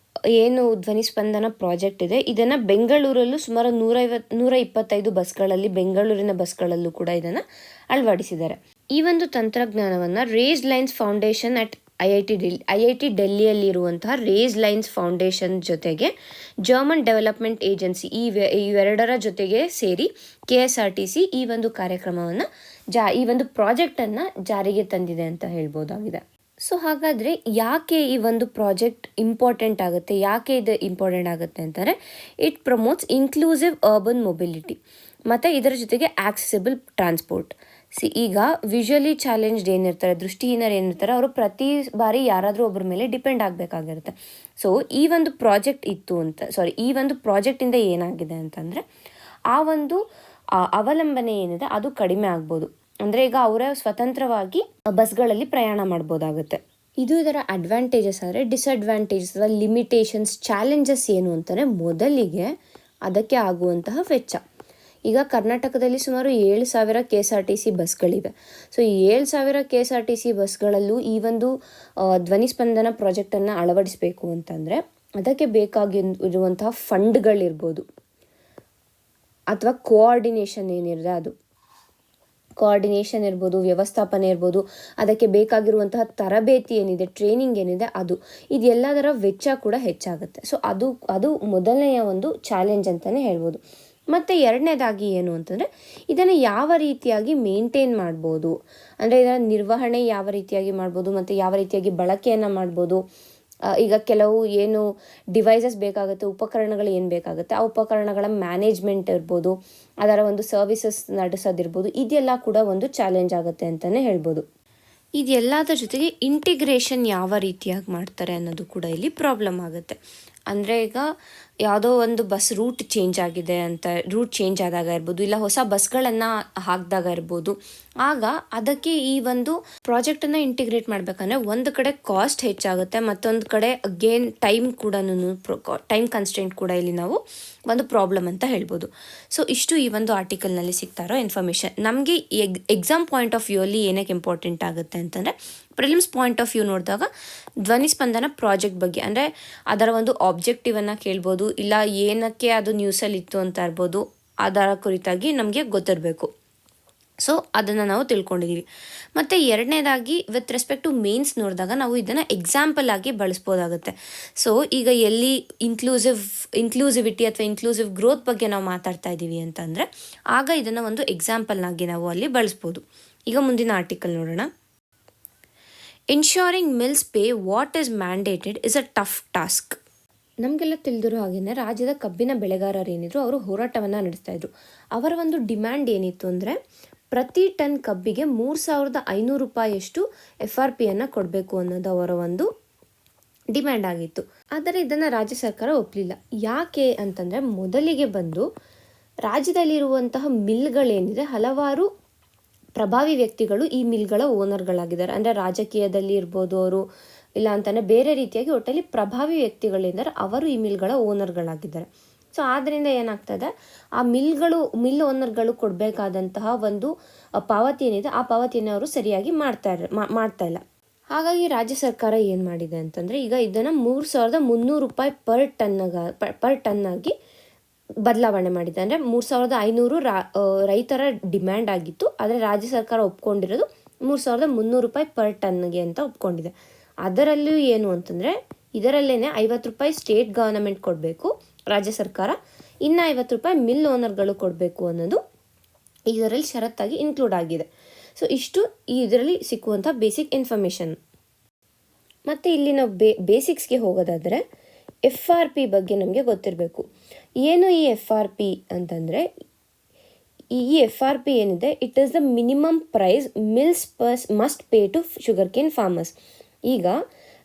ಏನು ಧ್ವನಿ ಸ್ಪಂದನ ಪ್ರಾಜೆಕ್ಟ್ ಇದೆ, ಇದನ್ನು ಬೆಂಗಳೂರಲ್ಲೂ ಸುಮಾರು 125 ಬಸ್ಗಳಲ್ಲಿ, ಬೆಂಗಳೂರಿನ ಬಸ್ಗಳಲ್ಲೂ ಕೂಡ ಇದನ್ನು ಅಳವಡಿಸಿದ್ದಾರೆ. ಈ ಒಂದು ತಂತ್ರಜ್ಞಾನವನ್ನು race lines foundation at IIT ಡೆಲ್ಲಿಯಲ್ಲಿರುವಂತಹ ರೇಸ್ ಲೈನ್ಸ್ ಫೌಂಡೇಶನ್ ಜೊತೆಗೆ ಜರ್ಮನ್ ಡೆವಲಪ್ಮೆಂಟ್ ಏಜೆನ್ಸಿ ಇವೆರಡರ ಜೊತೆಗೆ ಸೇರಿ KSRTC ಈ ಒಂದು ಕಾರ್ಯಕ್ರಮವನ್ನು ಈ ಒಂದು ಪ್ರಾಜೆಕ್ಟನ್ನು ಜಾರಿಗೆ ತಂದಿದೆ ಅಂತ ಹೇಳ್ಬೋದಾಗಿದೆ. ಸೊ ಹಾಗಾದರೆ ಯಾಕೆ ಈ ಒಂದು ಪ್ರಾಜೆಕ್ಟ್ ಇಂಪಾರ್ಟೆಂಟ್ ಆಗುತ್ತೆ, ಅಂತಂದರೆ it promotes inclusive urban mobility ಮತ್ತು ಇದರ ಜೊತೆಗೆ ಆಕ್ಸೆಸಿಬಲ್ ಟ್ರಾನ್ಸ್ಪೋರ್ಟ್. ಈಗ ವಿಜುವಲಿ ಚಾಲೆಂಜ್ಡ್ ಏನಿರ್ತಾರೆ, ದೃಷ್ಟಿಹೀನರು ಏನಿರ್ತಾರೆ, ಅವರು ಪ್ರತಿ ಬಾರಿ ಯಾರಾದರೂ ಒಬ್ಬರ ಮೇಲೆ ಡಿಪೆಂಡ್ ಆಗಬೇಕಾಗಿರುತ್ತೆ. ಸೊ ಈ ಒಂದು ಪ್ರಾಜೆಕ್ಟಿಂದ ಏನಾಗಿದೆ ಅಂತಂದರೆ ಆ ಒಂದು ಅವಲಂಬನೆ ಏನಿದೆ ಅದು ಕಡಿಮೆ ಆಗ್ಬೋದು. ಅಂದರೆ ಈಗ ಅವರ ಸ್ವತಂತ್ರವಾಗಿ ಬಸ್ಗಳಲ್ಲಿ ಪ್ರಯಾಣ ಮಾಡ್ಬೋದಾಗುತ್ತೆ. ಇದು ಇದರ ಅಡ್ವಾಂಟೇಜಸ್. ಆದರೆ ಡಿಸ್ಅಡ್ವಾಂಟೇಜಸ್ ಅಥವಾ ಲಿಮಿಟೇಷನ್ಸ್, ಚಾಲೆಂಜಸ್ ಏನು ಅಂತಂದರೆ ಮೊದಲಿಗೆ ಅದಕ್ಕೆ ಆಗುವಂತಹ ವೆಚ್ಚ. ಈಗ ಕರ್ನಾಟಕದಲ್ಲಿ ಸುಮಾರು 7,000 KSRTC ಬಸ್ಗಳಿವೆ. ಸೊ ಈ 7,000 KSRTC ಬಸ್ಗಳಲ್ಲೂ ಈ ಒಂದು ಧ್ವನಿ ಸ್ಪಂದನ ಪ್ರಾಜೆಕ್ಟನ್ನು ಅಳವಡಿಸಬೇಕು ಅಂತಂದರೆ ಅದಕ್ಕೆ ಬೇಕಾಗಿರುವಂತಹ ಫಂಡ್ಗಳಿರ್ಬೋದು ಅಥವಾ ಕೋಆರ್ಡಿನೇಷನ್ ಇರ್ಬೋದು, ವ್ಯವಸ್ಥಾಪನೆ ಇರ್ಬೋದು, ಅದಕ್ಕೆ ಬೇಕಾಗಿರುವಂತಹ ತರಬೇತಿ ಏನಿದೆ, ಟ್ರೈನಿಂಗ್ ಏನಿದೆ, ಇದೆಲ್ಲದರ ವೆಚ್ಚ ಕೂಡ ಹೆಚ್ಚಾಗುತ್ತೆ. ಸೊ ಅದು ಮೊದಲನೆಯ ಒಂದು ಚಾಲೆಂಜ್ ಅಂತಲೇ ಹೇಳ್ಬೋದು. ಮತ್ತು ಎರಡನೇದಾಗಿ ಏನು ಅಂತಂದರೆ ಇದನ್ನು ಯಾವ ರೀತಿಯಾಗಿ ಮೇಂಟೈನ್ ಮಾಡ್ಬೋದು, ಅಂದರೆ ಇದರ ನಿರ್ವಹಣೆ ಯಾವ ರೀತಿಯಾಗಿ ಮಾಡ್ಬೋದು ಮತ್ತು ಯಾವ ರೀತಿಯಾಗಿ ಬಳಕೆಯನ್ನು ಮಾಡ್ಬೋದು. ಈಗ ಕೆಲವು ಏನು ಡಿವೈಸಸ್ ಬೇಕಾಗುತ್ತೆ, ಉಪಕರಣಗಳು ಏನು ಬೇಕಾಗುತ್ತೆ, ಆ ಉಪಕರಣಗಳ ಮ್ಯಾನೇಜ್ಮೆಂಟ್ ಇರ್ಬೋದು, ಅದರ ಒಂದು ಸರ್ವಿಸಸ್ ನಡೆಸೋದಿರ್ಬೋದು, ಇದೆಲ್ಲ ಕೂಡ ಒಂದು ಚಾಲೆಂಜ್ ಆಗುತ್ತೆ ಅಂತಲೇ ಹೇಳ್ಬೋದು. ಇದೆಲ್ಲದರ ಜೊತೆಗೆ ಇಂಟಿಗ್ರೇಷನ್ ಯಾವ ರೀತಿಯಾಗಿ ಮಾಡ್ತಾರೆ ಅನ್ನೋದು ಕೂಡ ಇಲ್ಲಿ ಪ್ರಾಬ್ಲಮ್ ಆಗುತ್ತೆ. ಅಂದರೆ ಈಗ ಯಾವುದೋ ಒಂದು ಬಸ್ ರೂಟ್ ಚೇಂಜ್ ಆದಾಗ ಇರ್ಬೋದು, ಇಲ್ಲ ಹೊಸ ಬಸ್ಗಳನ್ನು ಹಾಕಿದಾಗ ಇರ್ಬೋದು, ಆಗ ಅದಕ್ಕೆ ಈ ಒಂದು ಪ್ರಾಜೆಕ್ಟನ್ನು ಇಂಟಿಗ್ರೇಟ್ ಮಾಡಬೇಕಂದ್ರೆ ಒಂದು ಕಡೆ ಕಾಸ್ಟ್ ಹೆಚ್ಚಾಗುತ್ತೆ, ಮತ್ತೊಂದು ಕಡೆ ಅಗೇನ್ ಟೈಮ್ ಕನ್ಸ್ಟೆಂಟ್ ಕೂಡ ಇಲ್ಲಿ ನಾವು ಒಂದು ಪ್ರಾಬ್ಲಮ್ ಅಂತ ಹೇಳ್ಬೋದು. ಸೊ ಇಷ್ಟು ಈ ಒಂದು ಆರ್ಟಿಕಲ್ನಲ್ಲಿ ಸಿಗ್ತಾ ಇರೋ ಇನ್ಫಾರ್ಮೇಷನ್. ನಮಗೆ ಎಕ್ಸಾಮ್ ಪಾಯಿಂಟ್ ಆಫ್ ವ್ಯೂ ಅಲ್ಲಿ ಏನಕ್ಕೆ ಇಂಪಾರ್ಟೆಂಟ್ ಆಗುತ್ತೆ ಅಂತಂದರೆ ಪ್ರಿಲಿಮ್ಸ್ ಪಾಯಿಂಟ್ ಆಫ್ ವ್ಯೂ ನೋಡಿದಾಗ ಧ್ವನಿ ಸ್ಪಂದನ ಪ್ರಾಜೆಕ್ಟ್ ಬಗ್ಗೆ, ಅಂದರೆ ಅದರ ಒಂದು ಆಬ್ಜೆಕ್ಟಿವನ್ನು ಕೇಳ್ಬೋದು, ಇಲ್ಲ ಏನಕ್ಕೆ ಅದು ನ್ಯೂಸಲ್ಲಿ ಇತ್ತು ಅಂತ ಇರ್ಬೋದು, ಅದರ ಕುರಿತಾಗಿ ನಮಗೆ ಗೊತ್ತಿರಬೇಕು. ಸೊ ಅದನ್ನು ನಾವು ತಿಳ್ಕೊಂಡಿದ್ದೀವಿ. ಮತ್ತು ಎರಡನೇದಾಗಿ ವಿತ್ ರೆಸ್ಪೆಕ್ಟ್ ಟು ಮೇನ್ಸ್ ನೋಡಿದಾಗ ನಾವು ಇದನ್ನು ಎಕ್ಸಾಂಪಲ್ ಆಗಿ ಬಳಸ್ಬೋದಾಗುತ್ತೆ. ಸೊ ಈಗ ಎಲ್ಲಿ ಇನ್ಕ್ಲೂಸಿವಿಟಿ ಅಥವಾ ಇನ್ಕ್ಲೂಸಿವ್ ಗ್ರೋತ್ ಬಗ್ಗೆ ನಾವು ಮಾತಾಡ್ತಾ ಇದ್ದೀವಿ ಅಂತಂದರೆ ಆಗ ಇದನ್ನು ಒಂದು ಎಕ್ಸಾಂಪಲ್ನಾಗಿ ನಾವು ಅಲ್ಲಿ ಬಳಸ್ಬೋದು. ಈಗ ಮುಂದಿನ ಆರ್ಟಿಕಲ್ ನೋಡೋಣ. Ensuring mills pay what is mandated is a tough task. ನಮಗೆಲ್ಲ ತಿಳಿದಿರೋ ಹಾಗೆಯೇ ರಾಜ್ಯದ ಕಬ್ಬಿನ ಬೆಳೆಗಾರರು ಏನಿದ್ರು ಅವರು ಹೋರಾಟವನ್ನು ನಡೆಸ್ತಾ ಇದ್ರು. ಅವರ ಒಂದು ಡಿಮ್ಯಾಂಡ್ ಏನಿತ್ತು ಅಂದರೆ ಪ್ರತಿ ಟನ್ ಕಬ್ಬಿಗೆ 3,500 ರೂಪಾಯಿಯಷ್ಟು FRPಯನ್ನು ಕೊಡಬೇಕು ಅನ್ನೋದು ಅವರ ಒಂದು ಡಿಮ್ಯಾಂಡ್ ಆಗಿತ್ತು. ಆದರೆ ಇದನ್ನು ರಾಜ್ಯ ಸರ್ಕಾರ ಒಪ್ಪಲಿಲ್ಲ. ಯಾಕೆ ಅಂತಂದರೆ ಮೊದಲಿಗೆ ಬಂದು ರಾಜ್ಯದಲ್ಲಿರುವಂತಹ ಮಿಲ್ಗಳೇನಿದೆ ಹಲವಾರು ಪ್ರಭಾವಿ ವ್ಯಕ್ತಿಗಳು ಈ ಮಿಲ್ಗಳ ಓನರ್ಗಳಾಗಿದ್ದಾರೆ. ಅಂದರೆ ರಾಜಕೀಯದಲ್ಲಿ ಇರ್ಬೋದು ಅವರು, ಇಲ್ಲ ಅಂತಂದರೆ ಬೇರೆ ರೀತಿಯಾಗಿ ಒಟ್ಟಲ್ಲಿ ಪ್ರಭಾವಿ ವ್ಯಕ್ತಿಗಳಿಂದರೆ ಅವರು ಈ ಮಿಲ್ಗಳ ಓನರ್ಗಳಾಗಿದ್ದಾರೆ. ಸೊ ಆದ್ದರಿಂದ ಏನಾಗ್ತದೆ, ಆ ಮಿಲ್ ಓನರ್ಗಳು ಕೊಡಬೇಕಾದಂತಹ ಒಂದು ಪಾವತಿ ಏನಿದೆ ಆ ಪಾವತಿಯನ್ನು ಅವರು ಸರಿಯಾಗಿ ಮಾಡ್ತಾ ಇಲ್ಲ. ಹಾಗಾಗಿ ರಾಜ್ಯ ಸರ್ಕಾರ ಏನು ಮಾಡಿದೆ ಅಂತಂದರೆ, ಈಗ ಇದನ್ನು 3,300 ರೂಪಾಯಿ ಪರ್ ಟನ್ನಾಗಿ ಬದಲಾವಣೆ ಮಾಡಿದೆ. ಅಂದರೆ 3,500 ರೈತರ ಡಿಮ್ಯಾಂಡ್ ಆಗಿತ್ತು, ಆದರೆ ರಾಜ್ಯ ಸರ್ಕಾರ ಒಪ್ಕೊಂಡಿರೋದು 3,300 ರೂಪಾಯಿ ಪರ್ ಟನ್ಗೆ ಅಂತ ಒಪ್ಕೊಂಡಿದೆ. ಅದರಲ್ಲೂ ಏನು ಅಂತಂದರೆ, ಇದರಲ್ಲೇ 50 ರೂಪಾಯಿ ಸ್ಟೇಟ್ ಗವರ್ನಮೆಂಟ್ ಕೊಡಬೇಕು ರಾಜ್ಯ ಸರ್ಕಾರ, ಇನ್ನು 50 ರೂಪಾಯಿ ಮಿಲ್ ಓನರ್ಗಳು ಕೊಡಬೇಕು ಅನ್ನೋದು ಇದರಲ್ಲಿ ಷರತ್ತಾಗಿ ಇನ್ಕ್ಲೂಡ್ ಆಗಿದೆ. ಸೊ ಇಷ್ಟು ಇದರಲ್ಲಿ ಸಿಕ್ಕುವಂಥ ಬೇಸಿಕ್ ಇನ್ಫಾರ್ಮೇಷನ್. ಮತ್ತು ಇಲ್ಲಿ ನಾವು ಬೇಸಿಕ್ಸ್ಗೆ ಹೋಗೋದಾದರೆ FRP ಬಗ್ಗೆ ನಮಗೆ ಗೊತ್ತಿರಬೇಕು. ಏನು ಈ FRP ಅಂತಂದರೆ, ಈ FRP ಏನಿದೆ, it is the minimum price mills must pay to sugar cane farmers. ಈಗ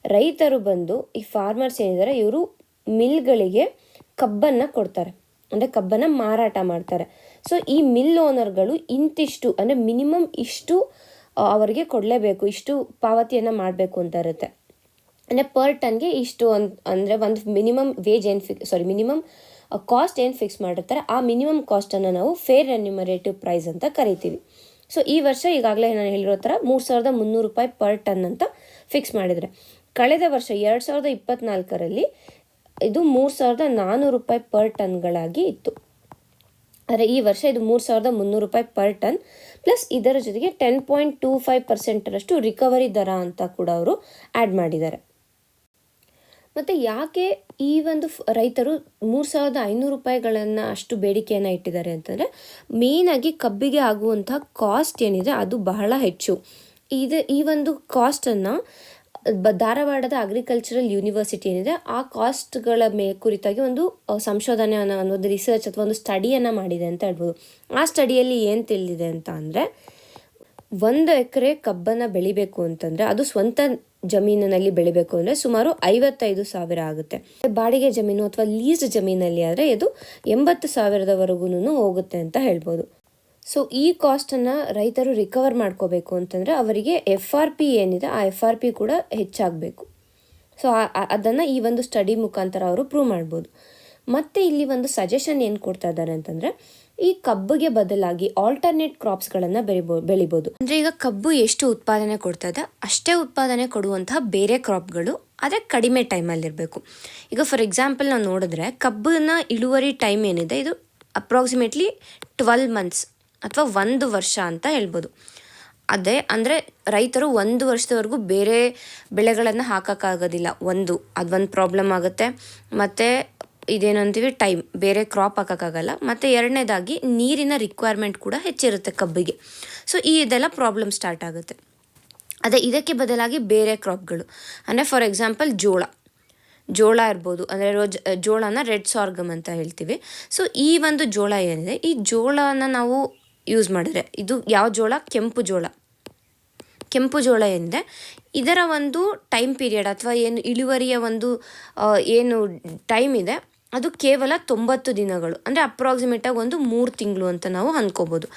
ರೈತರು ಬಂದು ಈ ಫಾರ್ಮರ್ಸ್ ಏನಿದ್ದಾರೆ ಇವರು ಮಿಲ್ಗಳಿಗೆ ಕಬ್ಬನ್ನು ಕೊಡ್ತಾರೆ, ಅಂದರೆ ಕಬ್ಬನ್ನು ಮಾರಾಟ ಮಾಡ್ತಾರೆ. ಸೊ ಈ ಮಿಲ್ ಓನರ್ಗಳು ಇಂತಿಷ್ಟು ಅಂದರೆ ಮಿನಿಮಮ್ ಇಷ್ಟು ಅವರಿಗೆ ಕೊಡಲೇಬೇಕು, ಇಷ್ಟು ಪಾವತಿಯನ್ನು ಮಾಡಬೇಕು ಅಂತ ಇರುತ್ತೆ. ಅಂದರೆ ಪರ್ ಟನ್ಗೆ ಇಷ್ಟು ಅಂದರೆ ಒಂದು ಮಿನಿಮಮ್ ಮಿನಿಮಮ್ ಕಾಸ್ಟ್ ಏನು ಫಿಕ್ಸ್ ಮಾಡಿರ್ತಾರೆ, ಆ ಮಿನಿಮಮ್ ಕಾಸ್ಟನ್ನು ನಾವು ಫೇರ್ ರೆನ್ಯುಮರೇಟಿವ್ ಪ್ರೈಸ್ ಅಂತ ಕರಿತೀವಿ. ಸೊ ಈ ವರ್ಷ ಈಗಾಗಲೇ ನಾನು ಹೇಳಿರೋ ಥರ 3,300 ರೂಪಾಯಿ ಪರ್ ಟನ್ ಅಂತ ಫಿಕ್ಸ್ ಮಾಡಿದರೆ, ಕಳೆದ ವರ್ಷ 2024ರಲ್ಲಿ ಇದು 3,400 ರೂಪಾಯಿ ಪರ್ ಟನ್ಗಳಾಗಿ ಇತ್ತು. ಆದರೆ ಈ ವರ್ಷ ಇದು 3,300 ರೂಪಾಯಿ ಪರ್ ಟನ್ ಪ್ಲಸ್ ಇದರ ಜೊತೆಗೆ 10.25% ರಿಕವರಿ ದರ ಅಂತ ಕೂಡ ಅವರು ಆ್ಯಡ್ ಮಾಡಿದ್ದಾರೆ. ಮತ್ತು ಯಾಕೆ ಈ ಒಂದು ರೈತರು 3,500 ರೂಪಾಯಿಗಳನ್ನು ಅಷ್ಟು ಬೇಡಿಕೆಯನ್ನು ಇಟ್ಟಿದ್ದಾರೆ ಅಂತಂದರೆ, ಮೇಯ್ನಾಗಿ ಕಬ್ಬಿಗೆ ಆಗುವಂಥ ಕಾಸ್ಟ್ ಏನಿದೆ ಅದು ಬಹಳ ಹೆಚ್ಚು. ಈ ಒಂದು ಕಾಸ್ಟನ್ನು ಧಾರವಾಡದ ಅಗ್ರಿಕಲ್ಚರಲ್ ಯೂನಿವರ್ಸಿಟಿ ಏನಿದೆ ಆ ಕಾಸ್ಟ್ಗಳ ಕುರಿತಾಗಿ ಒಂದು ಸಂಶೋಧನೆಯನ್ನು, ಒಂದು ರಿಸರ್ಚ್ ಅಥವಾ ಒಂದು ಸ್ಟಡಿಯನ್ನು ಮಾಡಿದೆ ಅಂತ ಹೇಳ್ಬೋದು. ಆ ಸ್ಟಡಿಯಲ್ಲಿ ಏನು ತಿಳಿದಿದೆ ಅಂತ ಅಂದರೆ, 1 ಎಕರೆ ಕಬ್ಬನ್ನು ಬೆಳಿಬೇಕು ಅಂತಂದರೆ, ಅದು ಸ್ವಂತ ಜಮೀನಿನಲ್ಲಿ ಬೆಳಿಬೇಕು ಅಂದರೆ ಸುಮಾರು 55,000 ಆಗುತ್ತೆ. ಬಾಡಿಗೆ ಜಮೀನು ಅಥವಾ ಲೀಸ್ ಜಮೀನಲ್ಲಿ ಆದರೆ ಇದು 80,000ವರೆಗೂ ಹೋಗುತ್ತೆ ಅಂತ ಹೇಳ್ಬೋದು. ಸೊ ಈ ಕಾಸ್ಟನ್ನು ರೈತರು ರಿಕವರ್ ಮಾಡ್ಕೋಬೇಕು ಅಂತಂದರೆ ಅವರಿಗೆ FRP ಏನಿದೆ ಆ FRP ಕೂಡ ಹೆಚ್ಚಾಗಬೇಕು. ಸೊ ಅದನ್ನು ಈ ಒಂದು ಸ್ಟಡಿ ಮುಖಾಂತರ ಅವರು ಪ್ರೂವ್ ಮಾಡ್ಬೋದು. ಮತ್ತು ಇಲ್ಲಿ ಒಂದು ಸಜೆಷನ್ ಏನು ಕೊಡ್ತಾ ಇದ್ದಾರೆ ಅಂತಂದರೆ, ಈ ಕಬ್ಬಿಗೆ ಬದಲಾಗಿ ಆಲ್ಟರ್ನೇಟ್ ಕ್ರಾಪ್ಸ್ಗಳನ್ನು ಬೆಳಿಬೋದು. ಅಂದರೆ ಈಗ ಕಬ್ಬು ಎಷ್ಟು ಉತ್ಪಾದನೆ ಕೊಡ್ತಾ ಇದೆ ಅಷ್ಟೇ ಉತ್ಪಾದನೆ ಕೊಡುವಂತಹ ಬೇರೆ ಕ್ರಾಪ್ಗಳು ಆದರೆ ಕಡಿಮೆ ಟೈಮಲ್ಲಿರಬೇಕು. ಈಗ ಫಾರ್ ಎಕ್ಸಾಂಪಲ್ ನಾವು ನೋಡಿದ್ರೆ ಕಬ್ಬಿನ ಇಳುವರಿ ಟೈಮ್ ಏನಿದೆ ಇದು ಅಪ್ರಾಕ್ಸಿಮೇಟ್ಲಿ 12 ಮಂತ್ಸ್ ಅಥವಾ 1 ವರ್ಷ ಅಂತ ಹೇಳ್ಬೋದು. ಅದೇ ಅಂದರೆ ರೈತರು 1 ವರ್ಷದವರೆಗೂ ಬೇರೆ ಬೆಳೆಗಳನ್ನು ಹಾಕೋಕ್ಕಾಗೋದಿಲ್ಲ. ಅದೊಂದು ಪ್ರಾಬ್ಲಮ್ ಆಗುತ್ತೆ. ಮತ್ತು ಇದೇನಂತೀವಿ ಟೈಮ್, ಬೇರೆ ಕ್ರಾಪ್ ಹಾಕೋಕ್ಕಾಗಲ್ಲ. ಮತ್ತು ಎರಡನೇದಾಗಿ ನೀರಿನ ರಿಕ್ವೈರ್ಮೆಂಟ್ ಕೂಡ ಹೆಚ್ಚಿರುತ್ತೆ ಕಬ್ಬಿಗೆ. ಸೊ ಇದೆಲ್ಲ ಪ್ರಾಬ್ಲಮ್ ಸ್ಟಾರ್ಟ್ ಆಗುತ್ತೆ. ಅದೇ ಇದಕ್ಕೆ ಬದಲಾಗಿ ಬೇರೆ ಕ್ರಾಪ್ಗಳು ಅಂದರೆ ಫಾರ್ ಎಕ್ಸಾಂಪಲ್ ಜೋಳ ಇರ್ಬೋದು. ಅಂದರೆ ಜೋಳನ ರೆಡ್ ಸಾರ್ಗಮ್ ಅಂತ ಹೇಳ್ತೀವಿ. ಸೊ ಈ ಒಂದು ಜೋಳ ಏನಿದೆ, ಈ ಜೋಳನ ನಾವು ಯೂಸ್ ಮಾಡಿದ್ರೆ, ಇದು ಯಾವ ಜೋಳ? ಕೆಂಪು ಜೋಳ ಏನಿದೆ ಇದರ ಒಂದು ಟೈಮ್ ಪೀರಿಯಡ್ ಅಥವಾ ಏನು ಇಳುವರಿಯ ಒಂದು ಏನು ಟೈಮ್ ಇದೆ ಅದು ಕೇವಲ 90 ದಿನಗಳು, ಅಂದರೆ ಅಪ್ರಾಕ್ಸಿಮೇಟಾಗಿ ಒಂದು 3 ತಿಂಗಳು ಅಂತ ನಾವು ಅಂದ್ಕೋಬೋದು.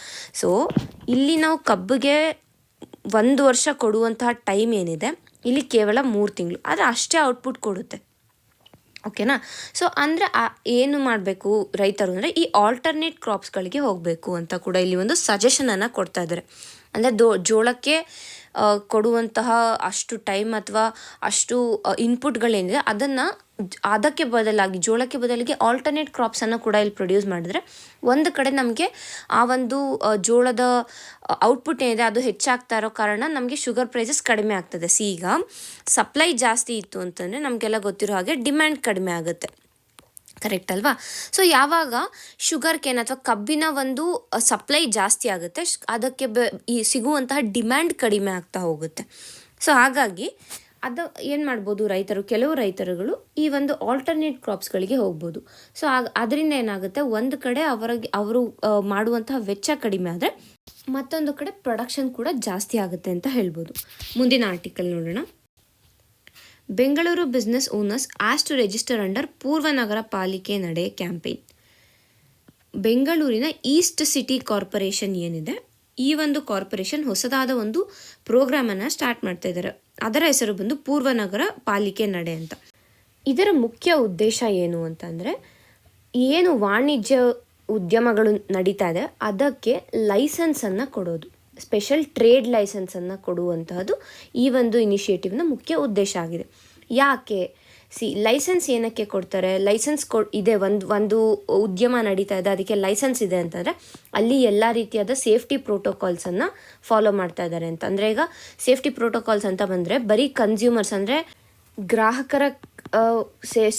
ಸೊ ಇಲ್ಲಿ ನಾವು ಕಬ್ಬಿಗೆ 1 ವರ್ಷ ಕೊಡುವಂತಹ ಟೈಮ್ ಏನಿದೆ ಇಲ್ಲಿ ಕೇವಲ 3 ತಿಂಗಳು, ಆದರೆ ಅಷ್ಟೇ ಔಟ್ಪುಟ್ ಕೊಡುತ್ತೆ. ಓಕೆನಾ? ಸೊ ಅಂದರೆ ಏನು ಮಾಡಬೇಕು ರೈತರು ಅಂದರೆ ಈ ಆಲ್ಟರ್ನೇಟ್ ಕ್ರಾಪ್ಸ್ಗಳಿಗೆ ಹೋಗಬೇಕು ಅಂತ ಕೂಡ ಇಲ್ಲಿ ಒಂದು ಸಜೆಷನನ್ನು ಕೊಡ್ತಾ ಇದ್ದಾರೆ. ಅಂದರೆ ಜೋಳಕ್ಕೆ ಕೊಡುವಂತಹ ಅಷ್ಟು ಟೈಮ್ ಅಥವಾ ಅಷ್ಟು ಇನ್ಪುಟ್ಗಳೇನಿದೆ ಅದಕ್ಕೆ ಬದಲಾಗಿ ಜೋಳಕ್ಕೆ ಬದಲಾಗಿ ಆಲ್ಟರ್ನೇಟ್ ಕ್ರಾಪ್ಸನ್ನು ಕೂಡ ಇಲ್ಲಿ ಪ್ರೊಡ್ಯೂಸ್ ಮಾಡಿದ್ರೆ ಒಂದು ಕಡೆ ನಮಗೆ ಆ ಒಂದು ಜೋಳದ ಔಟ್ಪುಟ್ ಏನಿದೆ ಅದು ಹೆಚ್ಚಾಗ್ತಾ ಇರೋ ಕಾರಣ ನಮಗೆ ಶುಗರ್ ಪ್ರೈಸಸ್ ಕಡಿಮೆ ಆಗ್ತದೆ. ಈಗ ಸಪ್ಲೈ ಜಾಸ್ತಿ ಇತ್ತು ಅಂತಂದರೆ ನಮಗೆಲ್ಲ ಗೊತ್ತಿರೋ ಹಾಗೆ ಡಿಮ್ಯಾಂಡ್ ಕಡಿಮೆ ಆಗುತ್ತೆ. ಕರೆಕ್ಟ್ ಅಲ್ವಾ? ಸೊ ಯಾವಾಗ ಶುಗರ್ ಕೇನ್ ಅಥವಾ ಕಬ್ಬಿನ ಒಂದು ಸಪ್ಲೈ ಜಾಸ್ತಿ ಆಗುತ್ತೆ, ಅದಕ್ಕೆ ಸಿಗುವಂತಹ ಡಿಮ್ಯಾಂಡ್ ಕಡಿಮೆ ಆಗ್ತಾ ಹೋಗುತ್ತೆ. ಸೊ ಹಾಗಾಗಿ ಅದು ಏನು ಮಾಡ್ಬೋದು ಕೆಲವು ರೈತರುಗಳು ಈ ಒಂದು ಆಲ್ಟರ್ನೇಟ್ ಕ್ರಾಪ್ಸ್ಗಳಿಗೆ ಹೋಗ್ಬೋದು. ಸೊ ಅದರಿಂದ ಏನಾಗುತ್ತೆ, ಒಂದು ಕಡೆ ಅವರು ಮಾಡುವಂತಹ ವೆಚ್ಚ ಕಡಿಮೆ ಆದರೆ ಮತ್ತೊಂದು ಕಡೆ ಪ್ರೊಡಕ್ಷನ್ ಕೂಡ ಜಾಸ್ತಿ ಆಗುತ್ತೆ ಅಂತ ಹೇಳ್ಬೋದು. ಮುಂದಿನ ಆರ್ಟಿಕಲ್ ನೋಡೋಣ. ಬೆಂಗಳೂರು ಬಿಸ್ನೆಸ್ ಓನರ್ಸ್ ಆಸ್ ಟು ರಿಜಿಸ್ಟರ್ ಅಂಡರ್ ಪೂರ್ವನಗರ ಪಾಲಿಕೆ ನಡೆ ಕ್ಯಾಂಪೇನ್. ಬೆಂಗಳೂರಿನ ಈಸ್ಟ್ ಸಿಟಿ ಕಾರ್ಪೊರೇಷನ್ ಏನಿದೆ ಈ ಒಂದು ಕಾರ್ಪೊರೇಷನ್ ಹೊಸದಾದ ಒಂದು ಪ್ರೋಗ್ರಾಮನ್ನು ಸ್ಟಾರ್ಟ್ ಮಾಡ್ತಾ ಇದ್ದಾರೆ. ಅದರ ಹೆಸರು ಬಂದು ಪೂರ್ವನಗರ ಪಾಲಿಕೆ ನಡೆ ಅಂತ. ಇದರ ಮುಖ್ಯ ಉದ್ದೇಶ ಏನು ಅಂತಂದರೆ, ಏನು ವಾಣಿಜ್ಯ ಉದ್ಯಮಗಳು ನಡೀತಾ ಇದೆ ಅದಕ್ಕೆ ಲೈಸೆನ್ಸನ್ನು ಕೊಡೋದು, ಸ್ಪೆಷಲ್ ಟ್ರೇಡ್ ಲೈಸೆನ್ಸನ್ನು ಕೊಡುವಂತಹದ್ದು ಈ ಒಂದು ಇನಿಷಿಯೇಟಿವ್ನ ಮುಖ್ಯ ಉದ್ದೇಶ ಆಗಿದೆ. ಯಾಕೆ ಲೈಸೆನ್ಸ್ ಏನಕ್ಕೆ ಕೊಡ್ತಾರೆ? ಲೈಸೆನ್ಸ್ ಇದೆ, ಒಂದು ಉದ್ಯಮ ನಡೀತಾ ಇದೆ, ಅದಕ್ಕೆ ಲೈಸೆನ್ಸ್ ಇದೆ ಅಂತಂದರೆ ಅಲ್ಲಿ ಎಲ್ಲ ರೀತಿಯಾದ ಸೇಫ್ಟಿ ಪ್ರೋಟೋಕಾಲ್ಸನ್ನು ಫಾಲೋ ಮಾಡ್ತಾ ಇದ್ದಾರೆ ಅಂತ. ಅಂದರೆ ಈಗ ಸೇಫ್ಟಿ ಪ್ರೋಟೋಕಾಲ್ಸ್ ಅಂತ ಬಂದರೆ ಬರೀ ಕನ್ಸ್ಯೂಮರ್ಸ್ ಅಂದರೆ ಗ್ರಾಹಕರ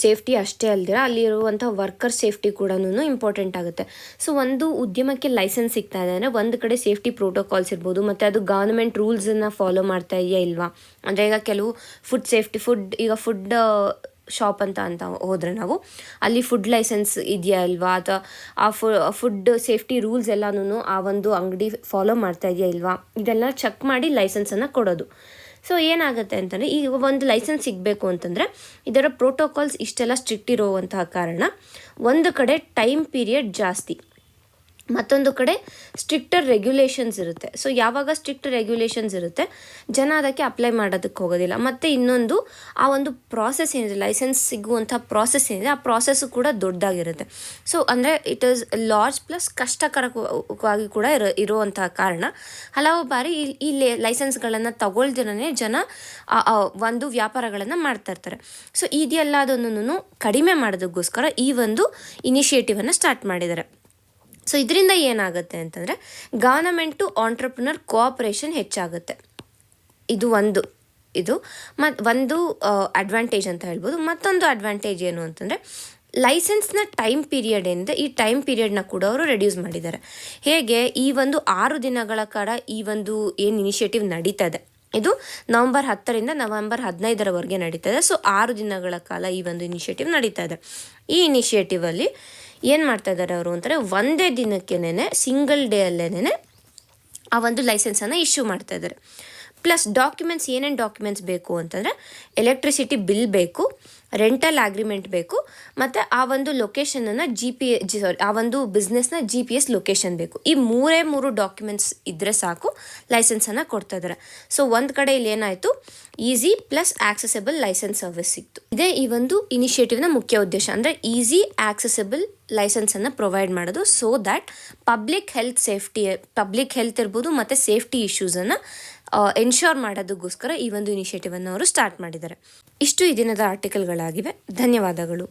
ಸೇಫ್ಟಿ ಅಷ್ಟೇ ಅಲ್ದಿರ ಅಲ್ಲಿರುವಂಥ ವರ್ಕರ್ ಸೇಫ್ಟಿ ಕೂಡ ಇಂಪಾರ್ಟೆಂಟ್ ಆಗುತ್ತೆ. ಸೊ ಒಂದು ಉದ್ಯಮಕ್ಕೆ ಲೈಸೆನ್ಸ್ ಸಿಗ್ತಾ ಇದೆ ಅಂದರೆ ಒಂದು ಕಡೆ ಸೇಫ್ಟಿ ಪ್ರೋಟೋಕಾಲ್ಸ್ ಇರ್ಬೋದು, ಮತ್ತು ಅದು ಗವರ್ನಮೆಂಟ್ ರೂಲ್ಸನ್ನು ಫಾಲೋ ಮಾಡ್ತಾ ಇದೆಯಾ ಇಲ್ವಾ. ಅಂದರೆ ಈಗ ಕೆಲವು ಫುಡ್ ಶಾಪ್ ಅಂತ ಹೋದರೆ ನಾವು ಅಲ್ಲಿ ಫುಡ್ ಲೈಸೆನ್ಸ್ ಇದೆಯಾ ಇಲ್ವಾ, ಅಥವಾ ಆ ಫುಡ್ ಸೇಫ್ಟಿ ರೂಲ್ಸ್ ಎಲ್ಲನೂ ಆ ಒಂದು ಅಂಗಡಿ ಫಾಲೋ ಮಾಡ್ತಾ ಇದೆಯಾ ಇಲ್ವಾ, ಇದೆಲ್ಲ ಚೆಕ್ ಮಾಡಿ ಲೈಸೆನ್ಸನ್ನು ಕೊಡೋದು. ಸೊ ಏನಾಗುತ್ತೆ ಅಂತಂದರೆ ಈಗ ಒಂದು ಲೈಸೆನ್ಸ್ ಸಿಗಬೇಕು ಅಂತಂದರೆ ಇದರ ಪ್ರೋಟೋಕಾಲ್ಸ್ ಇಷ್ಟೆಲ್ಲ ಸ್ಟ್ರಿಕ್ಟ್ ಇರುವಂತಹ ಕಾರಣ ಒಂದು ಕಡೆ ಟೈಮ್ ಪೀರಿಯಡ್ ಜಾಸ್ತಿ, ಮತ್ತೊಂದು ಕಡೆ ಸ್ಟ್ರಿಕ್ಟರ್ ರೆಗ್ಯುಲೇಷನ್ಸ್ ಇರುತ್ತೆ. ಸೊ ಯಾವಾಗ ಸ್ಟ್ರಿಕ್ಟ್ ರೆಗ್ಯುಲೇಷನ್ಸ್ ಇರುತ್ತೆ ಜನ ಅದಕ್ಕೆ ಅಪ್ಲೈ ಮಾಡೋದಕ್ಕೆ ಹೋಗೋದಿಲ್ಲ. ಮತ್ತು ಇನ್ನೊಂದು ಆ ಒಂದು ಪ್ರಾಸೆಸ್ ಏನಿದೆ, ಲೈಸೆನ್ಸ್ ಸಿಗುವಂಥ ಪ್ರಾಸೆಸ್ ಏನಿದೆ ಆ ಪ್ರಾಸೆಸ್ಸು ಕೂಡ ದೊಡ್ಡದಾಗಿರುತ್ತೆ. ಸೊ ಅಂದರೆ ಇಟ್ ಈಸ್ ಲಾರ್ಜ್ ಪ್ಲಸ್ ಕಷ್ಟಕರವಾಗಿ ಕೂಡ ಇರುವಂತಹ ಕಾರಣ ಹಲವು ಬಾರಿ ಈ ಲೈಸೆನ್ಸ್ಗಳನ್ನು ತಗೊಳ್ದಿರೇ ಜನ ಒಂದು ವ್ಯಾಪಾರಗಳನ್ನು ಮಾಡ್ತಾ ಇರ್ತಾರೆ. ಸೊ ಇದೆಲ್ಲದನ್ನು ಕಡಿಮೆ ಮಾಡೋದಕ್ಕೋಸ್ಕರ ಈ ಒಂದು ಇನಿಷಿಯೇಟಿವನ್ನು ಸ್ಟಾರ್ಟ್ ಮಾಡಿದ್ದಾರೆ. ಸೊ ಇದರಿಂದ ಏನಾಗುತ್ತೆ ಅಂತಂದರೆ ಗವರ್ನಮೆಂಟು ಆಂಟ್ರಪ್ರಿನರ್ ಕೋಆಪ್ರೇಷನ್ ಹೆಚ್ಚಾಗುತ್ತೆ. ಇದು ಒಂದು ಅಡ್ವಾಂಟೇಜ್ ಅಂತ ಹೇಳ್ಬೋದು. ಮತ್ತೊಂದು ಅಡ್ವಾಂಟೇಜ್ ಏನು ಅಂತಂದರೆ ಲೈಸೆನ್ಸ್ನ ಟೈಮ್ ಪೀರಿಯಡ್ ಏನಿದೆ ಈ ಟೈಮ್ ಪೀರಿಯಡ್ನ ಕೂಡ ಅವರು ರೆಡ್ಯೂಸ್ ಮಾಡಿದ್ದಾರೆ. ಹೇಗೆ, ಈ ಒಂದು 6 ದಿನಗಳ ಕಾಲ ಈ ಒಂದು ಏನು ಇನಿಷಿಯೇಟಿವ್ ನಡೀತಾ ಇದೆ ಇದು ನವಂಬರ್ 10ರಿಂದ ನವಂಬರ್ 15ರವರೆಗೆ ನಡೀತಾ ಇದೆ. ಸೊ 6 ದಿನಗಳ ಕಾಲ ಈ ಒಂದು ಇನಿಷಿಯೇಟಿವ್ ನಡೀತಾ ಇದೆ. ಈ ಇನಿಷಿಯೇಟಿವಲ್ಲಿ ಏನು ಮಾಡ್ತಾ ಇದ್ದಾರೆ ಅವರು ಅಂತಾರೆ, ಒಂದೇ ದಿನಕ್ಕೇನೆ ಸಿಂಗಲ್ ಡೇ ಅಲ್ಲೇನೆ ಆ ಒಂದು ಲೈಸೆನ್ಸನ್ನು ಇಶ್ಯೂ ಮಾಡ್ತಾ ಇದ್ದಾರೆ. ಪ್ಲಸ್ ಡಾಕ್ಯುಮೆಂಟ್ಸ್ ಏನೇನು ಡಾಕ್ಯುಮೆಂಟ್ಸ್ ಬೇಕು ಅಂತಂದರೆ ಎಲೆಕ್ಟ್ರಿಸಿಟಿ ಬಿಲ್ ಬೇಕು, ರೆಂಟಲ್ ಅಗ್ರಿಮೆಂಟ್ ಬೇಕು, ಮತ್ತು ಆ ಒಂದು ಲೊಕೇಶನನ್ನು ಆ ಒಂದು ಬಿಸ್ನೆಸ್ನ GPS ಲೊಕೇಶನ್ ಬೇಕು. ಈ 3 ಡಾಕ್ಯುಮೆಂಟ್ಸ್ ಇದ್ದರೆ ಸಾಕು ಲೈಸೆನ್ಸನ್ನು ಕೊಡ್ತಾ ಇದ್ದಾರೆ. ಸೊ ಒಂದು ಕಡೆ ಇಲ್ಲಿ ಏನಾಯಿತು, easy plus accessible license service ಸಿಕ್ತು. ಇದೇ ಈ ಒಂದು ಇನಿಷಿಯೇಟಿವ್ನ ಮುಖ್ಯ ಉದ್ದೇಶ. ಅಂದರೆ ಈಸಿ ಆಕ್ಸೆಸಬಲ್ ಲೈಸೆನ್ಸನ್ನು ಪ್ರೊವೈಡ್ ಮಾಡೋದು, ಸೊ ದ್ಯಾಟ್ ಪಬ್ಲಿಕ್ ಹೆಲ್ತ್ ಇರ್ಬೋದು ಮತ್ತು ಸೇಫ್ಟಿ ಇಶ್ಯೂಸನ್ನು ಎನ್ಶೋರ್ ಮಾಡೋದಕ್ಕೋಸ್ಕರ ಈ ಒಂದು ಇನಿಷಿಯೇಟಿವನ್ನು ಅವರು ಸ್ಟಾರ್ಟ್ ಮಾಡಿದ್ದಾರೆ. ಇಷ್ಟು ಈ ದಿನದ ಆರ್ಟಿಕಲ್ಗಳಾಗಿವೆ. ಧನ್ಯವಾದಗಳು.